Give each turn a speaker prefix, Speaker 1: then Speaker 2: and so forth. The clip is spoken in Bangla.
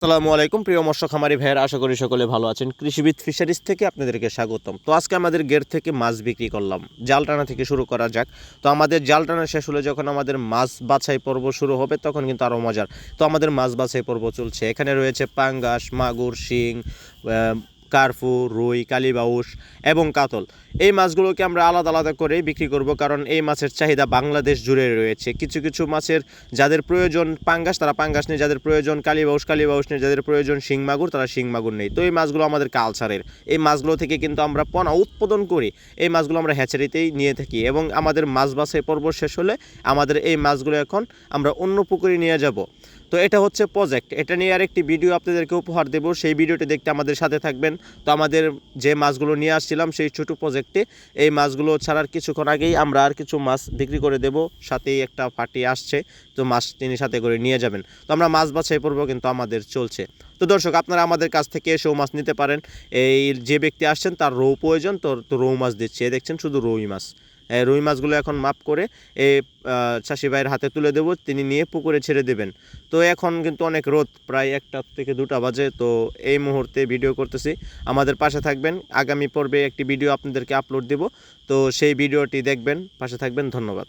Speaker 1: আসসালামু আলাইকুম প্রিয় মৎস্য খামারি ভাইয়ের, আশা করি সকলে ভালো আছেন। কৃষিবিদ ফিশারিজ থেকে আপনাদেরকে স্বাগতম। তো আজকে আমাদের গেট থেকে মাছ বিক্রি করলাম। জাল টানা থেকে শুরু করা যাক। তো আমাদের জাল টানা শেষ হলে যখন আমাদের মাছ বাছাই পর্ব শুরু হবে তখন কিন্তু আরও মজার। তো আমাদের মাছ বাছাই পর্ব চলছে। এখানে রয়েছে পাঙ্গাস, মাগুর, শিং, কার্পু, রুই, কালীবাউস এবং কাতল। এই মাছগুলোকে আমরা আলাদা আলাদা করে বিক্রি করব, কারণ এই মাছের চাহিদা বাংলাদেশ জুড়ে রয়েছে। কিছু কিছু মাছের যাদের প্রয়োজন পাঙ্গাস তারা পাঙ্গাস নেই, যাদের প্রয়োজন কালীবাউস নেই, যাদের প্রয়োজন শিং মাগুর তারা শিং মাগুর নেই। তো এই মাছগুলো আমাদের কালচারের। এই মাছগুলো থেকে কিন্তু আমরা পোনা উৎপাদন করি। এই মাছগুলো আমরা হ্যাচারিতেই নিয়ে থাকি এবং আমাদের মাছ বাছাই পর্ব শেষ হলে আমাদের এই মাছগুলো এখন আমরা অন্য পুকুরে নিয়ে যাব। তো এটা হচ্ছে প্রজেক্ট। এটা নিয়ে আরেকটি ভিডিও আপনাদেরকে উপহার দেব, সেই ভিডিওটি দেখতে আমাদের সাথে থাকবেন। তো আমাদের যে মাছগুলো নিয়ে আসছিলাম সেই ছোটো প্রজেক্টে এই মাছগুলো ছাড়ার কিছুক্ষণ আগেই আমরা আর কিছু মাছ বিক্রি করে দেব। সাথেই একটা পার্টি আসছে, তো মাছ তিনি সাথে করে নিয়ে যাবেন। তো আমরা মাছ বাছাই পর্ব কিন্তু আমাদের চলছে। তো দর্শক, আপনারা আমাদের কাছ থেকে এসেও মাছ নিতে পারেন। এই যে ব্যক্তি আসছেন তার রৌ প্রয়োজন, তো রৌ মাছ দিচ্ছে। দেখছেন শুধু রুই মাছ। রুই মাছগুলো এখন মাপ করে এই চাষি ভাইয়ের হাতে তুলে দেব, তিনি নিয়ে পুকুরে ছেড়ে দেবেন। তো এখন কিন্তু অনেক রোদ, প্রায় 1টা থেকে 2টা বাজে। তো এই মুহূর্তে ভিডিও করতেছি, আমাদের পাশে থাকবেন। আগামী পর্বে একটি ভিডিও আপনাদেরকে আপলোড দেব, তো সেই ভিডিওটি দেখবেন, পাশে থাকবেন। ধন্যবাদ।